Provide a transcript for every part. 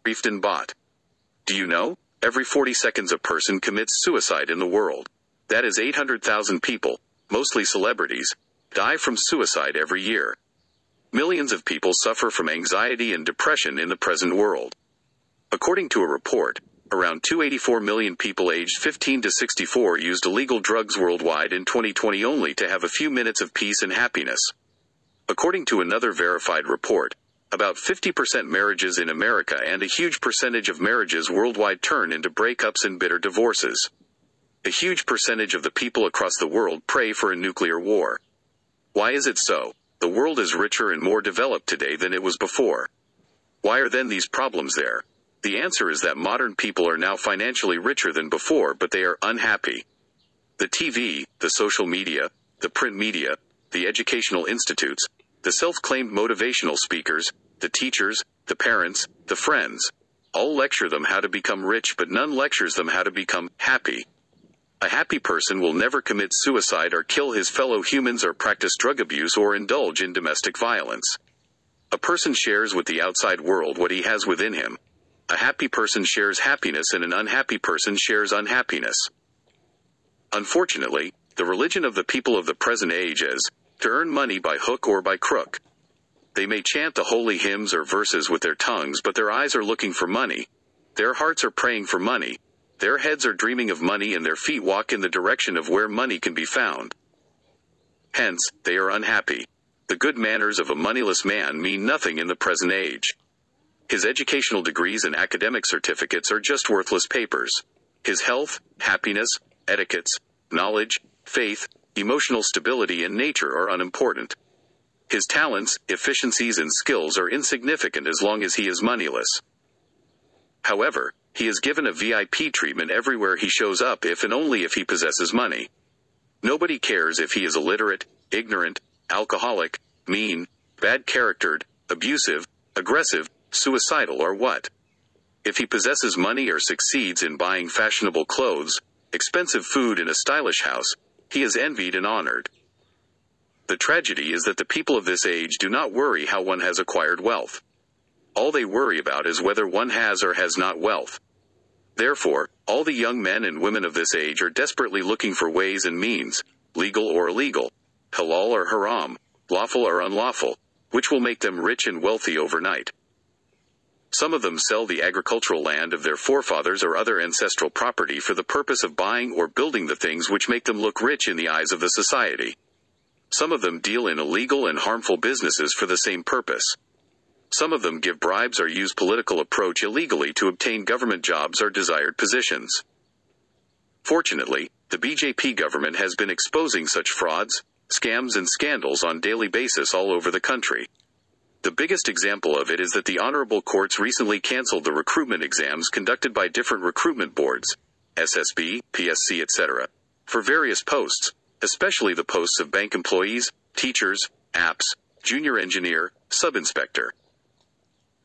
briefed in Bhat. Do you know? Every 40 seconds a person commits suicide in the world. That is 800,000 people, mostly celebrities, die from suicide every year. Millions of people suffer from anxiety and depression in the present world. According to a report, around 284 million people aged 15 to 64 used illegal drugs worldwide in 2020 only to have a few minutes of peace and happiness. According to another verified report, about 50% marriages in America and a huge percentage of marriages worldwide turn into breakups and bitter divorces. A huge percentage of the people across the world pray for a nuclear war. Why is it so? The world is richer and more developed today than it was before. Why are then these problems there? The answer is that modern people are now financially richer than before, but they are unhappy. The TV, the social media, the print media, the educational institutes, the self-claimed motivational speakers, the teachers, the parents, the friends, all lecture them how to become rich, but none lectures them how to become happy. A happy person will never commit suicide or kill his fellow humans or practice drug abuse or indulge in domestic violence. A person shares with the outside world what he has within him. A happy person shares happiness and an unhappy person shares unhappiness. Unfortunately, the religion of the people of the present age is to earn money by hook or by crook. They may chant the holy hymns or verses with their tongues, but their eyes are looking for money. Their hearts are praying for money. Their heads are dreaming of money and their feet walk in the direction of where money can be found. Hence, they are unhappy. The good manners of a moneyless man mean nothing in the present age. His educational degrees and academic certificates are just worthless papers. His health, happiness, etiquettes, knowledge, faith, emotional stability and nature are unimportant. His talents, efficiencies and skills are insignificant as long as he is moneyless. However, he is given a VIP treatment everywhere he shows up if and only if he possesses money. Nobody cares if he is illiterate, ignorant, alcoholic, mean, bad-charactered, abusive, aggressive, suicidal or what. If he possesses money or succeeds in buying fashionable clothes, expensive food in a stylish house, he is envied and honored. The tragedy is that the people of this age do not worry how one has acquired wealth. All they worry about is whether one has or has not wealth. Therefore, all the young men and women of this age are desperately looking for ways and means, legal or illegal, halal or haram, lawful or unlawful, which will make them rich and wealthy overnight. Some of them sell the agricultural land of their forefathers or other ancestral property for the purpose of buying or building the things which make them look rich in the eyes of the society. Some of them deal in illegal and harmful businesses for the same purpose. Some of them give bribes or use political approach illegally to obtain government jobs or desired positions. Fortunately, the BJP government has been exposing such frauds, scams and scandals on daily basis all over the country. The biggest example of it is that the honorable courts recently cancelled the recruitment exams conducted by different recruitment boards, SSB, PSC, etc., for various posts, especially the posts of bank employees, teachers, apps, junior engineer, sub-inspector.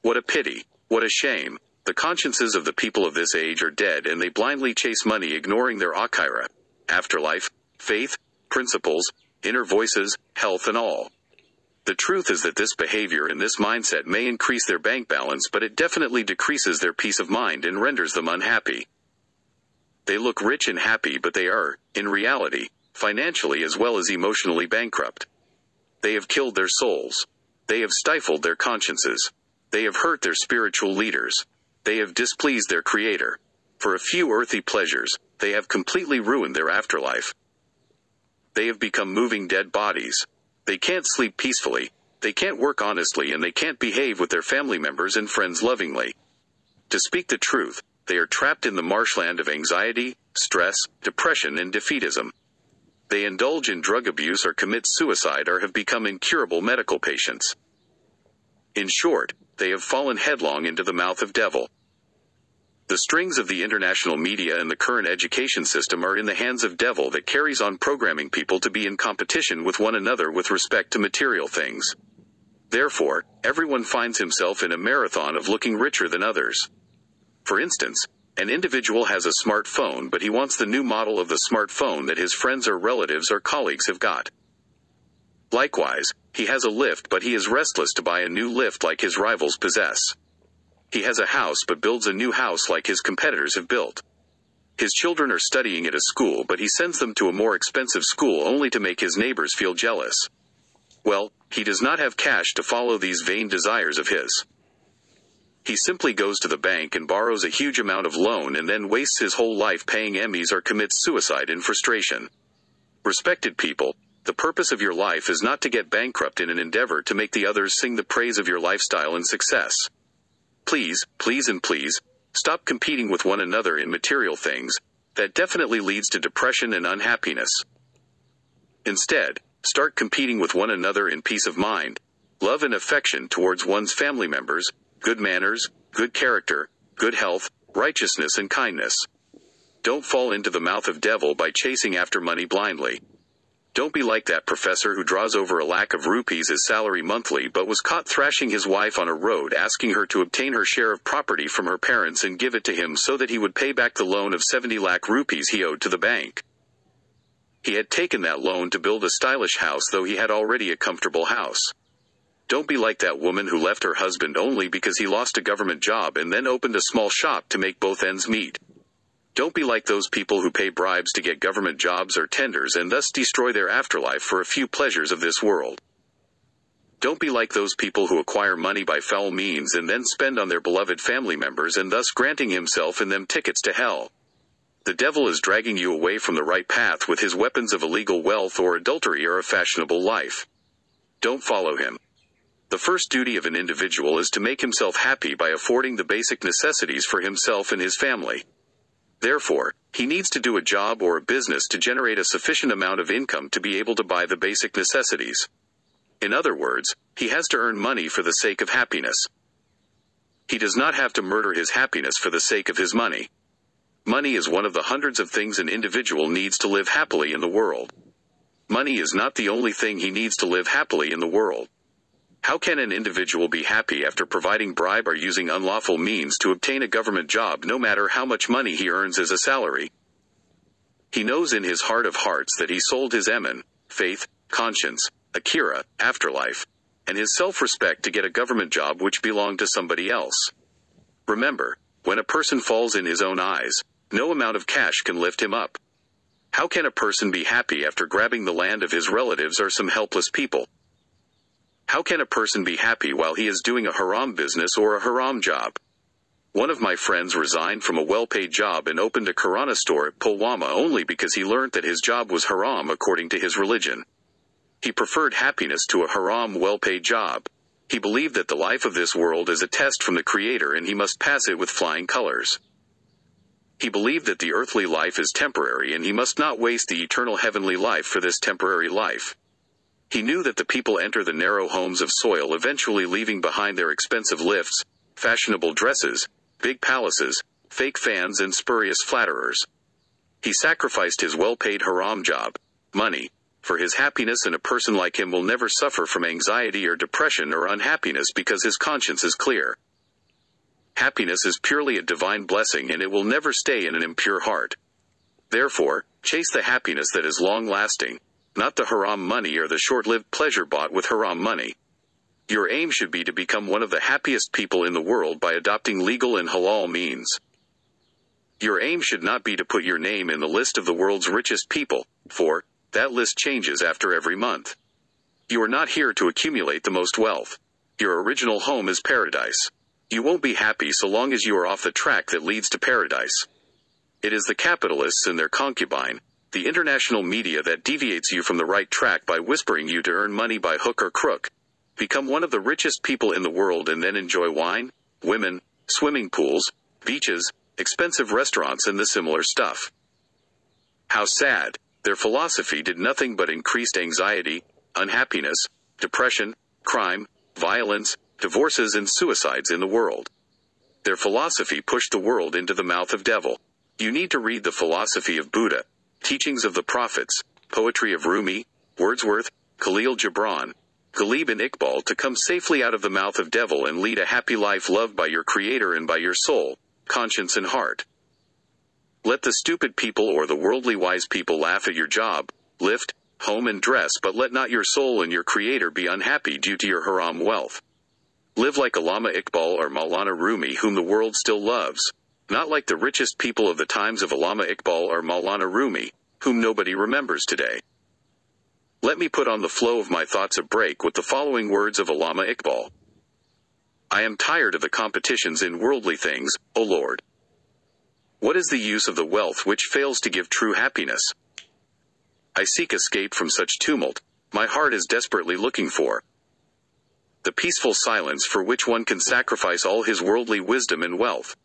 What a pity, what a shame. The consciences of the people of this age are dead and they blindly chase money, ignoring their akhira, afterlife, faith, principles, inner voices, health and all. The truth is that this behavior and this mindset may increase their bank balance, but it definitely decreases their peace of mind and renders them unhappy. They look rich and happy, but they are, in reality, financially as well as emotionally bankrupt. They have killed their souls. They have stifled their consciences. They have hurt their spiritual leaders. They have displeased their Creator. For a few earthly pleasures, they have completely ruined their afterlife. They have become moving dead bodies. They can't sleep peacefully, they can't work honestly, and they can't behave with their family members and friends lovingly. To speak the truth, they are trapped in the marshland of anxiety, stress, depression and defeatism. They indulge in drug abuse or commit suicide or have become incurable medical patients. In short, they have fallen headlong into the mouth of devil. The strings of the international media and the current education system are in the hands of devil that carries on programming people to be in competition with one another with respect to material things. Therefore, everyone finds himself in a marathon of looking richer than others. For instance, an individual has a smartphone, but he wants the new model of the smartphone that his friends or relatives or colleagues have got. Likewise, he has a lift, but he is restless to buy a new lift like his rivals possess. He has a house but builds a new house like his competitors have built. His children are studying at a school but he sends them to a more expensive school only to make his neighbors feel jealous. Well, he does not have cash to follow these vain desires of his. He simply goes to the bank and borrows a huge amount of loan and then wastes his whole life paying Emmys or commits suicide in frustration. Respected people, the purpose of your life is not to get bankrupt in an endeavor to make the others sing the praise of your lifestyle and success. Please, please and please, stop competing with one another in material things. That definitely leads to depression and unhappiness. Instead, start competing with one another in peace of mind, love and affection towards one's family members, good manners, good character, good health, righteousness and kindness. Don't fall into the mouth of devil by chasing after money blindly. Don't be like that professor who draws over a lakh of rupees as salary monthly but was caught thrashing his wife on a road asking her to obtain her share of property from her parents and give it to him so that he would pay back the loan of 70 lakh rupees he owed to the bank. He had taken that loan to build a stylish house though he had already a comfortable house. Don't be like that woman who left her husband only because he lost a government job and then opened a small shop to make both ends meet. Don't be like those people who pay bribes to get government jobs or tenders and thus destroy their afterlife for a few pleasures of this world. Don't be like those people who acquire money by foul means and then spend on their beloved family members and thus granting himself and them tickets to hell. The devil is dragging you away from the right path with his weapons of illegal wealth or adultery or a fashionable life. Don't follow him. The first duty of an individual is to make himself happy by affording the basic necessities for himself and his family. Therefore, he needs to do a job or a business to generate a sufficient amount of income to be able to buy the basic necessities. In other words, he has to earn money for the sake of happiness. He does not have to murder his happiness for the sake of his money. Money is one of the hundreds of things an individual needs to live happily in the world. Money is not the only thing he needs to live happily in the world. How can an individual be happy after providing bribe or using unlawful means to obtain a government job no matter how much money he earns as a salary? He knows in his heart of hearts that he sold his eman, faith, conscience, akira, afterlife, and his self-respect to get a government job which belonged to somebody else. Remember, when a person falls in his own eyes, no amount of cash can lift him up. How can a person be happy after grabbing the land of his relatives or some helpless people? How can a person be happy while he is doing a haram business or a haram job? One of my friends resigned from a well-paid job and opened a Kirana store at Pulwama only because he learned that his job was haram according to his religion. He preferred happiness to a haram well-paid job. He believed that the life of this world is a test from the Creator and he must pass it with flying colors. He believed that the earthly life is temporary and he must not waste the eternal heavenly life for this temporary life. He knew that the people enter the narrow homes of soil eventually leaving behind their expensive lifts, fashionable dresses, big palaces, fake fans and spurious flatterers. He sacrificed his well-paid haram job, money, for his happiness, and a person like him will never suffer from anxiety or depression or unhappiness because his conscience is clear. Happiness is purely a divine blessing and it will never stay in an impure heart. Therefore, chase the happiness that is long-lasting, not the haram money or the short-lived pleasure bought with haram money. Your aim should be to become one of the happiest people in the world by adopting legal and halal means. Your aim should not be to put your name in the list of the world's richest people, for that list changes after every month. You are not here to accumulate the most wealth. Your original home is paradise. You won't be happy so long as you are off the track that leads to paradise. It is the capitalists and their concubine, the international media, that deviates you from the right track by whispering you to earn money by hook or crook. Become one of the richest people in the world and then enjoy wine, women, swimming pools, beaches, expensive restaurants and the similar stuff. How sad. Their philosophy did nothing but increased anxiety, unhappiness, depression, crime, violence, divorces and suicides in the world. Their philosophy pushed the world into the mouth of devil. You need to read the philosophy of Buddha, teachings of the prophets, poetry of Rumi, Wordsworth, Khalil Gibran, Ghalib and Iqbal to come safely out of the mouth of devil and lead a happy life loved by your Creator and by your soul, conscience and heart. Let the stupid people or the worldly wise people laugh at your job, lift, home and dress, but let not your soul and your Creator be unhappy due to your haram wealth. Live like Allama Iqbal or Maulana Rumi, whom the world still loves. Not like the richest people of the times of Allama Iqbal or Maulana Rumi, whom nobody remembers today. Let me put on the flow of my thoughts a break with the following words of Allama Iqbal. I am tired of the competitions in worldly things, O Lord. What is the use of the wealth which fails to give true happiness? I seek escape from such tumult, my heart is desperately looking for the peaceful silence for which one can sacrifice all his worldly wisdom and wealth.